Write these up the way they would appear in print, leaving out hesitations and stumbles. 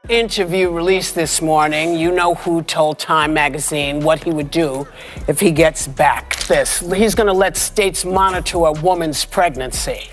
interview released this morning, you know who told Time magazine what he would do if he gets back. He's going to let states monitor a woman's pregnancy.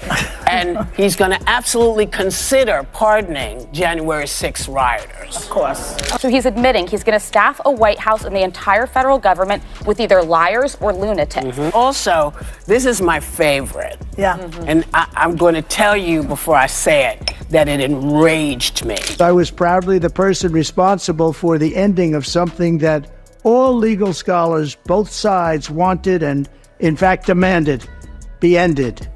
And he's going to absolutely consider pardoning January 6 rioters. Of course. So he's admitting he's going to staff a White House and the entire federal government with either liars or lunatics. Also, this is my favorite. Yeah. And I'm going to tell you before I say it that it enraged me. I was proudly the person responsible for the ending of something that all legal scholars, both sides, wanted and, in fact, demanded be ended.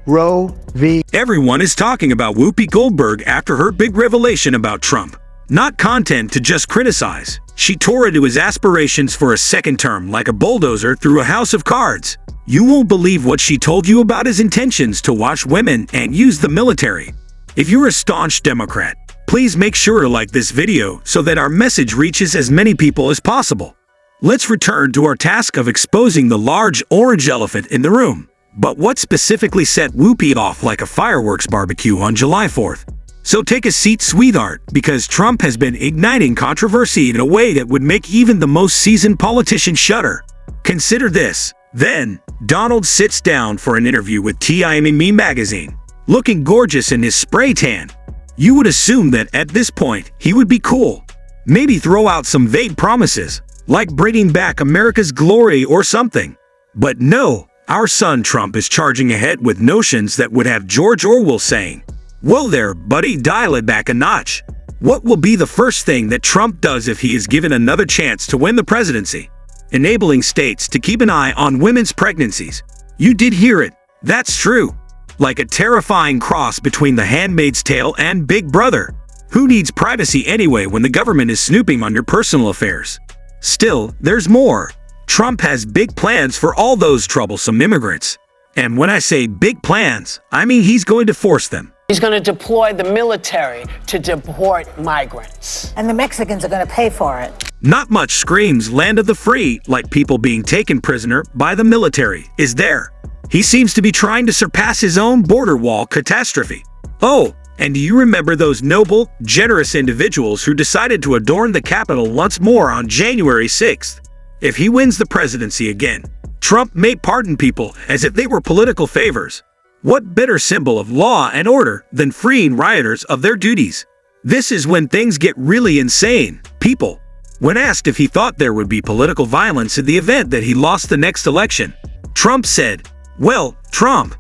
Roe v. Everyone is talking about Whoopi Goldberg after her big revelation about Trump. Not content to just criticize. She tore into his aspirations for a second term like a bulldozer through a house of cards. You won't believe what she told you about his intentions to watch women and use the military. If you're a staunch Democrat, please make sure to like this video so that our message reaches as many people as possible. Let's return to our task of exposing the large orange elephant in the room. But what specifically set Whoopi off like a fireworks barbecue on July 4th? So take a seat, sweetheart, because Trump has been igniting controversy in a way that would make even the most seasoned politician shudder. Consider this. Then, Donald sits down for an interview with Time magazine, looking gorgeous in his spray tan. You would assume that at this point, he would be cool. Maybe throw out some vague promises, like bringing back America's glory or something. But no, our son Trump is charging ahead with notions that would have George Orwell saying, "Whoa there, buddy, dial it back a notch." What will be the first thing that Trump does if he is given another chance to win the presidency? Enabling states to keep an eye on women's pregnancies. You did hear it. That's true. Like a terrifying cross between The Handmaid's Tale and Big Brother. Who needs privacy anyway when the government is snooping on your personal affairs? Still, there's more. Trump has big plans for all those troublesome immigrants. And when I say big plans, I mean he's going to force them. He's going to deploy the military to deport migrants. And the Mexicans are going to pay for it. Not much screams land of the free like people being taken prisoner by the military, is there? He seems to be trying to surpass his own border wall catastrophe. Oh, and do you remember those noble, generous individuals who decided to adorn the Capitol once more on January 6th? If he wins the presidency again, Trump may pardon people as if they were political favors. What better symbol of law and order than freeing rioters of their duties? This is when things get really insane, people. When asked if he thought there would be political violence in the event that he lost the next election, Trump said, "Well, Trump,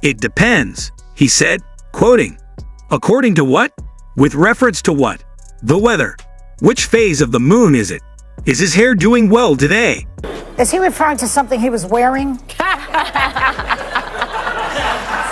it depends," he said, quoting, "According to what? With reference to what? The weather. Which phase of the moon is it? Is his hair doing well today?" Is he referring to something he was wearing?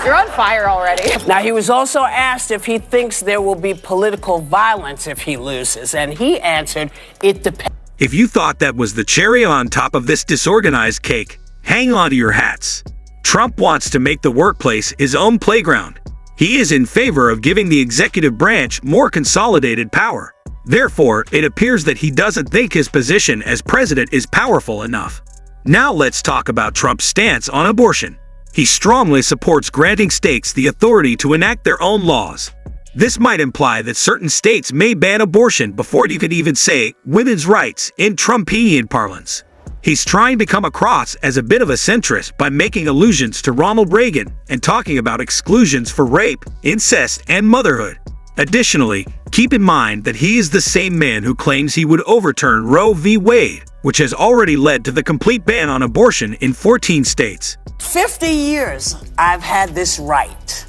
You're on fire already. Now, he was also asked if he thinks there will be political violence if he loses, and he answered, "It depends." If you thought that was the cherry on top of this disorganized cake, hang on to your hats. Trump wants to make the workplace his own playground. He is in favor of giving the executive branch more consolidated power. Therefore, it appears that he doesn't think his position as president is powerful enough. Now let's talk about Trump's stance on abortion. He strongly supports granting states the authority to enact their own laws. This might imply that certain states may ban abortion before you could even say women's rights in Trumpian parlance. He's trying to come across as a bit of a centrist by making allusions to Ronald Reagan and talking about exclusions for rape, incest, and motherhood. Additionally, keep in mind that he is the same man who claims he would overturn Roe v. Wade, which has already led to the complete ban on abortion in 14 states. 50 years I've had this right.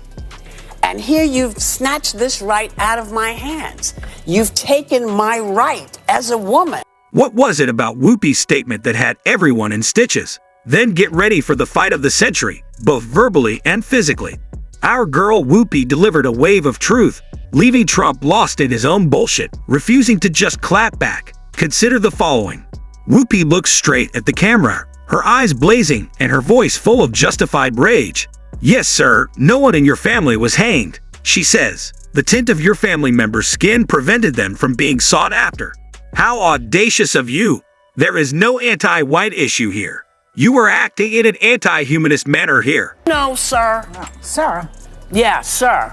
And here you've snatched this right out of my hands. You've taken my right as a woman. What was it about Whoopi's statement that had everyone in stitches? Then get ready for the fight of the century, both verbally and physically. Our girl Whoopi delivered a wave of truth, leaving Trump lost in his own bullshit, refusing to just clap back. Consider the following. Whoopi looks straight at the camera, her eyes blazing and her voice full of justified rage. "Yes, sir, no one in your family was hanged," she says. "The tint of your family member's skin prevented them from being sought after." How audacious of you! There is no anti-white issue here. You are acting in an anti-humanist manner here. No, sir. Sir? Yeah, sir.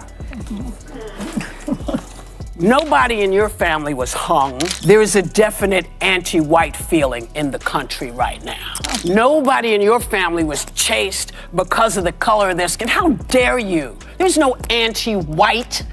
Nobody in your family was hung. There is a definite anti-white feeling in the country right now. Nobody in your family was chased because of the color of their skin. How dare you? There's no anti-white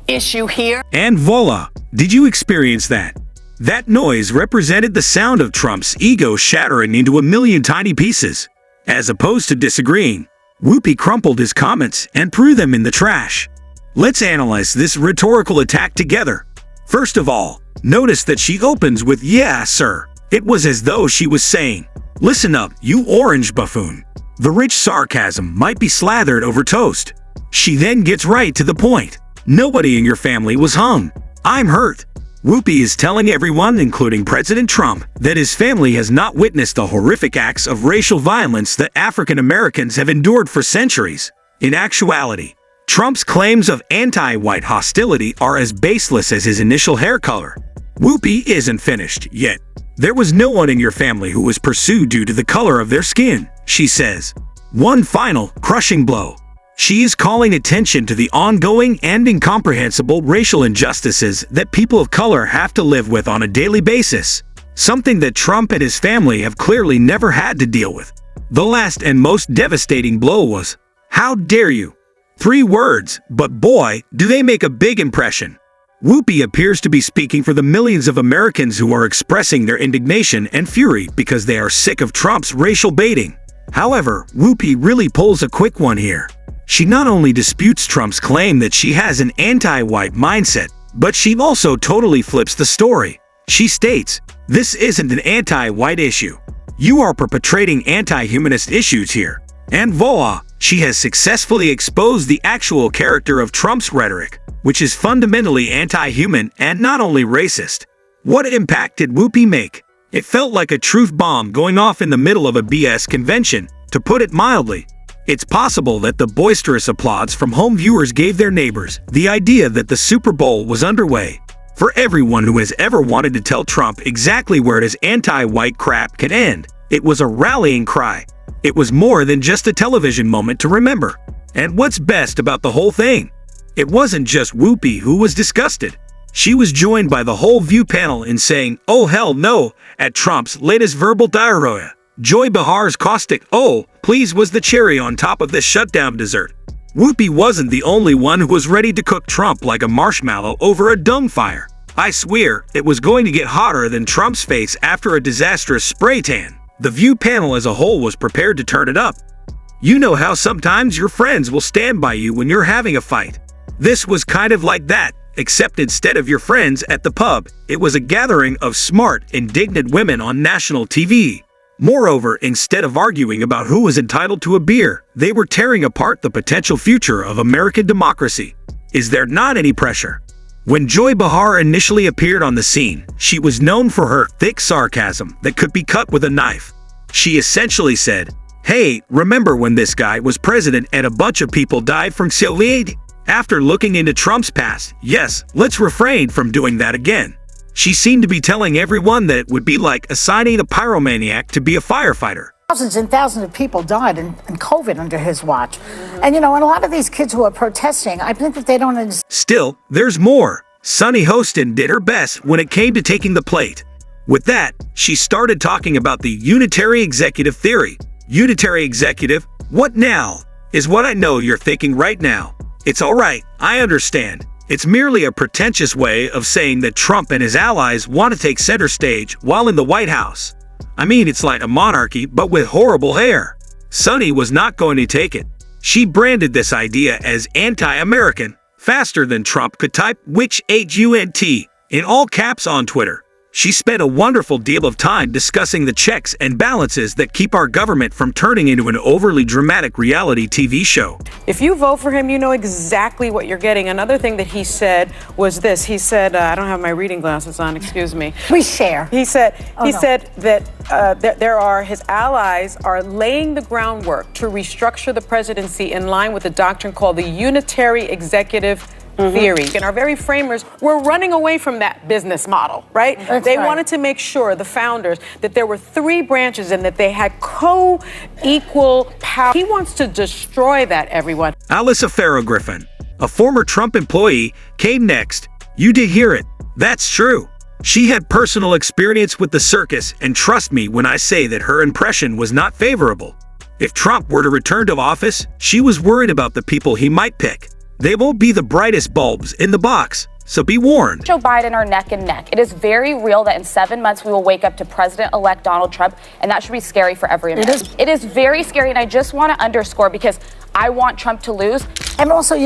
issue here. And voila, did you experience that? That noise represented the sound of Trump's ego shattering into a million tiny pieces. As opposed to disagreeing, Whoopi crumpled his comments and threw them in the trash. Let's analyze this rhetorical attack together. First of all, notice that she opens with "Yeah, sir." It was as though she was saying, "Listen up, you orange buffoon." The rich sarcasm might be slathered over toast. She then gets right to the point. Nobody in your family was hung. I'm hurt. Whoopi is telling everyone, including President Trump, that his family has not witnessed the horrific acts of racial violence that African Americans have endured for centuries. In actuality, Trump's claims of anti-white hostility are as baseless as his initial hair color. Whoopi isn't finished yet. There was no one in your family who was pursued due to the color of their skin, she says. One final, crushing blow. She is calling attention to the ongoing and incomprehensible racial injustices that people of color have to live with on a daily basis, something that Trump and his family have clearly never had to deal with. The last and most devastating blow was, "How dare you?" 3 words, but boy, do they make a big impression. Whoopi appears to be speaking for the millions of Americans who are expressing their indignation and fury because they are sick of Trump's racial baiting. However, Whoopi really pulls a quick one here. She not only disputes Trump's claim that she has an anti-white mindset, but she also totally flips the story. She states, "This isn't an anti-white issue. You are perpetrating anti-humanist issues here." And voila, she has successfully exposed the actual character of Trump's rhetoric, which is fundamentally anti-human and not only racist. What impact did Whoopi make? It felt like a truth bomb going off in the middle of a BS convention, to put it mildly. It's possible that the boisterous applause from home viewers gave their neighbors the idea that the Super Bowl was underway. For everyone who has ever wanted to tell Trump exactly where his anti-white crap can end, it was a rallying cry. It was more than just a television moment to remember. And what's best about the whole thing? It wasn't just Whoopi who was disgusted. She was joined by the whole View panel in saying, "Oh hell no," at Trump's latest verbal diarrhea. Joy Behar's caustic "oh, please" was the cherry on top of this shutdown dessert. Whoopi wasn't the only one who was ready to cook Trump like a marshmallow over a dung fire. I swear, it was going to get hotter than Trump's face after a disastrous spray tan. The View panel as a whole was prepared to turn it up. You know how sometimes your friends will stand by you when you're having a fight. This was kind of like that, except instead of your friends at the pub, it was a gathering of smart, indignant women on national TV. Moreover, instead of arguing about who was entitled to a beer, they were tearing apart the potential future of American democracy. Is there not any pressure? When Joy Behar initially appeared on the scene, she was known for her thick sarcasm that could be cut with a knife. She essentially said, "Hey, remember when this guy was president and a bunch of people died from COVID?" After looking into Trump's past, yes, let's refrain from doing that again. She seemed to be telling everyone that it would be like assigning a pyromaniac to be a firefighter. Thousands and thousands of people died in COVID under his watch. And, and a lot of these kids who are protesting, I think that they don't understand. Still, there's more. Sunny Hostin did her best when it came to taking the plate. With that, she started talking about the unitary executive theory. Unitary executive? What now? Is what I know you're thinking right now. It's all right, I understand. It's merely a pretentious way of saying that Trump and his allies want to take center stage while in the White House. I mean, it's like a monarchy, but with horrible hair. Sunny was not going to take it. She branded this idea as anti-American faster than Trump could type "which HUNT" in all caps on Twitter. She spent a wonderful deal of time discussing the checks and balances that keep our government from turning into an overly dramatic reality TV show. If you vote for him, you know exactly what you're getting. Another thing that he said was this. He said, I don't have my reading glasses on, excuse me. We share. He said that his allies are laying the groundwork to restructure the presidency in line with a doctrine called the unitary executive theory. And our very framers were running away from that business model, right? They wanted to make sure, the founders, that there were 3 branches and that they had co-equal power. He wants to destroy that, everyone. Alyssa Farrow Griffin, a former Trump employee, came next. You did hear it. That's true. She had personal experience with the circus, and trust me when I say that her impression was not favorable. If Trump were to return to office, she was worried about the people he might pick. They won't be the brightest bulbs in the box, so be warned. Joe Biden are neck and neck. It is very real that in 7 months we will wake up to President-elect Donald Trump, and that should be scary for every American. It is very scary, and I just want to underscore, because I want Trump to lose. And also,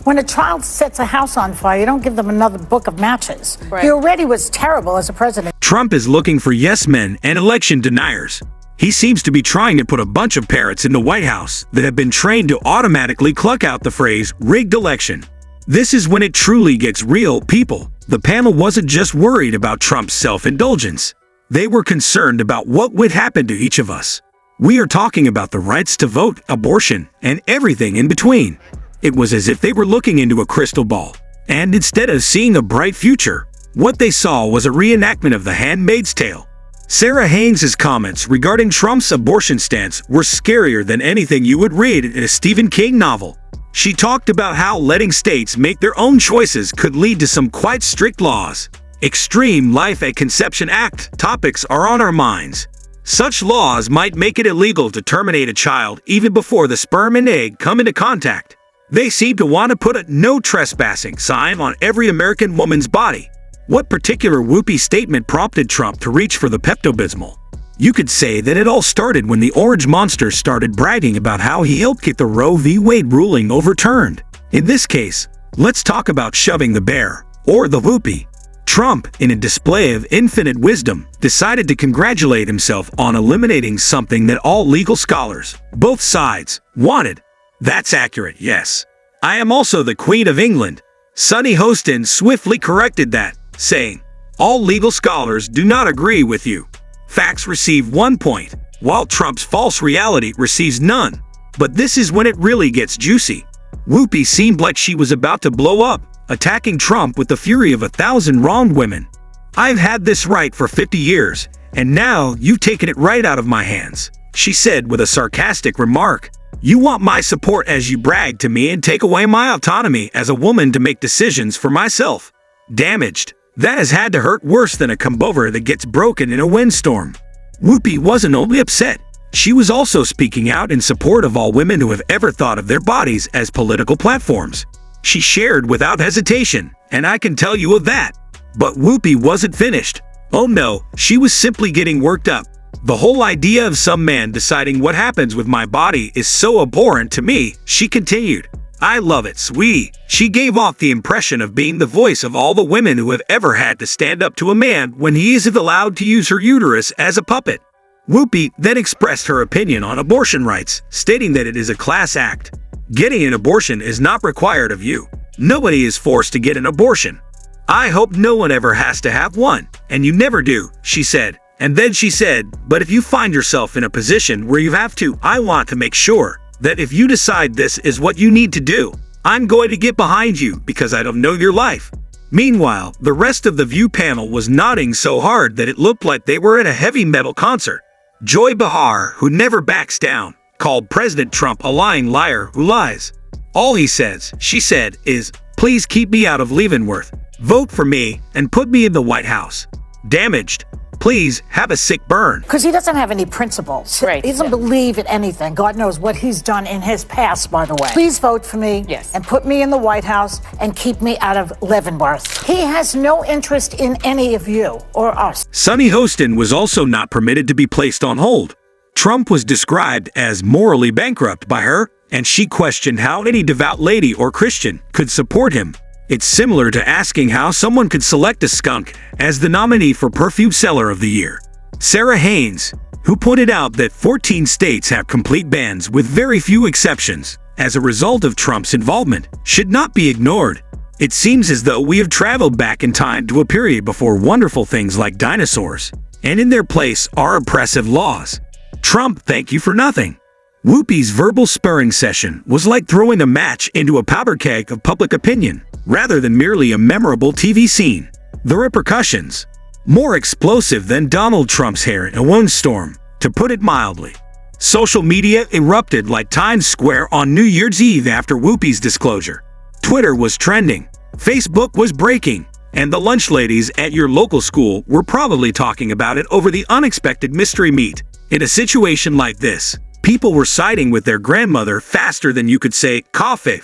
when a child sets a house on fire, you don't give them another book of matches. Right. He already was terrible as a president. Trump is looking for yes men and election deniers. He seems to be trying to put a bunch of parrots in the White House that have been trained to automatically cluck out the phrase rigged election. This is when it truly gets real, people. The panel wasn't just worried about Trump's self-indulgence. They were concerned about what would happen to each of us. We are talking about the rights to vote, abortion, and everything in between. It was as if they were looking into a crystal ball, and instead of seeing a bright future, what they saw was a reenactment of The Handmaid's Tale. Sarah Haynes' comments regarding Trump's abortion stance were scarier than anything you would read in a Stephen King novel. She talked about how letting states make their own choices could lead to some quite strict laws. Extreme Life at Conception Act topics are on our minds. Such laws might make it illegal to terminate a child even before the sperm and egg come into contact. They seem to want to put a no trespassing sign on every American woman's body. What particular Whoopi statement prompted Trump to reach for the Pepto-Bismol? You could say that it all started when the Orange Monster started bragging about how he helped get the Roe v. Wade ruling overturned. In this case, let's talk about shoving the bear, or the Whoopi. Trump, in a display of infinite wisdom, decided to congratulate himself on eliminating something that all legal scholars, both sides, wanted. That's accurate, yes. I am also the Queen of England. Sunny Hostin swiftly corrected that, saying, all legal scholars do not agree with you. Facts receive 1 point, while Trump's false reality receives none. But this is when it really gets juicy. Whoopi seemed like she was about to blow up, attacking Trump with the fury of 1,000 wronged women. I've had this right for 50 years, and now you've taken it right out of my hands, she said with a sarcastic remark. You want my support as you brag to me and take away my autonomy as a woman to make decisions for myself. Damaged. That has had to hurt worse than a comb-over that gets broken in a windstorm. Whoopi wasn't only upset, she was also speaking out in support of all women who have ever thought of their bodies as political platforms. She shared without hesitation, and I can tell you of that. But Whoopi wasn't finished. Oh no, she was simply getting worked up. The whole idea of some man deciding what happens with my body is so abhorrent to me, she continued. I love it, sweetie. She gave off the impression of being the voice of all the women who have ever had to stand up to a man when he isn't allowed to use her uterus as a puppet. Whoopi then expressed her opinion on abortion rights, stating that it is a class act. Getting an abortion is not required of you. Nobody is forced to get an abortion. I hope no one ever has to have one, and you never do, she said. And then she said, but if you find yourself in a position where you have to, I want to make sure that if you decide this is what you need to do, I'm going to get behind you because I don't know your life. Meanwhile, the rest of the View panel was nodding so hard that it looked like they were at a heavy metal concert. Joy Behar, who never backs down, called President Trump a lying liar who lies. All he says, she said, is, please keep me out of Leavenworth, vote for me, and put me in the White House. Damaged. Please have a sick burn. Because he doesn't have any principles. Right. He doesn't believe in anything. God knows what he's done in his past, by the way. Please vote for me. Yes. And put me in the White House and keep me out of Leavenworth. He has no interest in any of you or us. Sunny Hostin was also not permitted to be placed on hold. Trump was described as morally bankrupt by her, and she questioned how any devout lady or Christian could support him. It's similar to asking how someone could select a skunk as the nominee for Perfume Seller of the Year. Sarah Haynes, who pointed out that 14 states have complete bans with very few exceptions as a result of Trump's involvement, should not be ignored. It seems as though we have traveled back in time to a period before wonderful things like dinosaurs, and in their place are oppressive laws. Trump, thank you for nothing. Whoopi's verbal sparring session was like throwing a match into a powder keg of public opinion, rather than merely a memorable TV scene. The repercussions, more explosive than Donald Trump's hair in a windstorm, to put it mildly. Social media erupted like Times Square on New Year's Eve after Whoopi's disclosure. Twitter was trending. Facebook was breaking, and the lunch ladies at your local school were probably talking about it over the unexpected mystery meat. In a situation like this, people were siding with their grandmother faster than you could say coffee.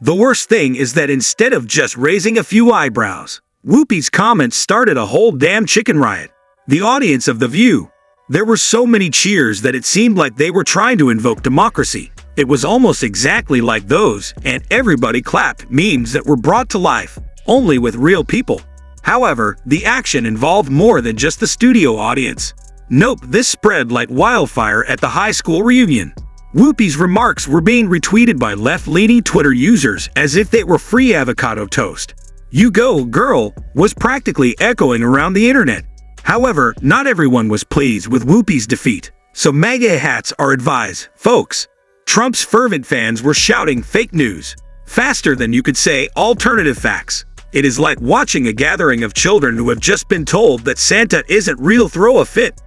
The worst thing is that instead of just raising a few eyebrows, Whoopi's comments started a whole damn chicken riot. The audience of The View. There were so many cheers that it seemed like they were trying to invoke democracy. It was almost exactly like those, and everybody clapped memes that were brought to life, only with real people. However, the action involved more than just the studio audience. Nope, this spread like wildfire at the high school reunion. Whoopi's remarks were being retweeted by left-leaning Twitter users as if they were free avocado toast. "You go, girl," was practically echoing around the internet. However, not everyone was pleased with Whoopi's defeat, so MAGA hats are advised, folks. Trump's fervent fans were shouting fake news, faster than you could say alternative facts. It is like watching a gathering of children who have just been told that Santa isn't real. Throw a fit.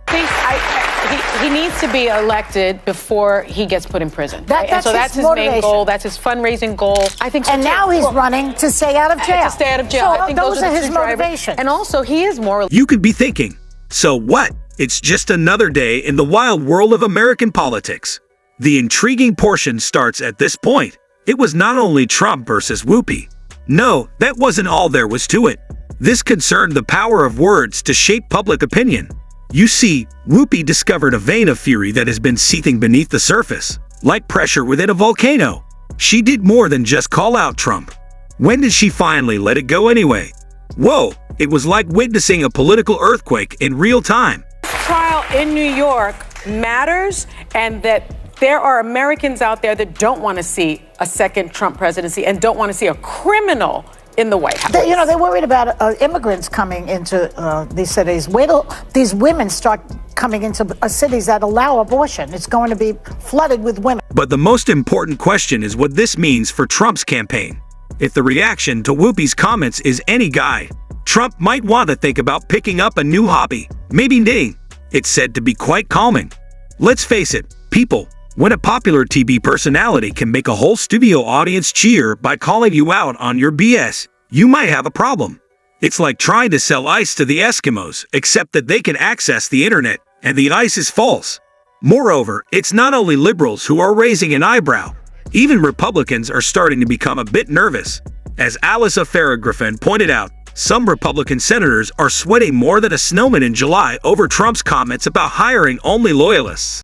He needs to be elected before he gets put in prison. That's his main goal. That's his fundraising goal. I think so. And now he's running to stay out of jail. To stay out of jail. So I think those are the his two drivers. motivations. And also, he is more. You could be thinking, so what? It's just another day in the wild world of American politics. The intriguing portion starts at this point. It was not only Trump versus Whoopi. No, that wasn't all there was to it. This concerned the power of words to shape public opinion. You see, Whoopi discovered a vein of fury that has been seething beneath the surface, like pressure within a volcano. She did more than just call out Trump. When did she finally let it go anyway? Whoa, it was like witnessing a political earthquake in real time. Trial in New York matters, and that there are Americans out there that don't want to see a second Trump presidency and don't want to see a criminal in the White House. They're worried about immigrants coming into these cities. Wait till these women start coming into cities that allow abortion. It's going to be flooded with women. But the most important question is what this means for Trump's campaign. If the reaction to Whoopi's comments is any guide, Trump might want to think about picking up a new hobby, maybe knitting. It's said to be quite calming. Let's face it, people, when a popular TV personality can make a whole studio audience cheer by calling you out on your BS, you might have a problem. It's like trying to sell ice to the Eskimos, except that they can access the internet, and the ice is false. Moreover, it's not only liberals who are raising an eyebrow. Even Republicans are starting to become a bit nervous. As Alisa Farah-Griffin pointed out, some Republican senators are sweating more than a snowman in July over Trump's comments about hiring only loyalists.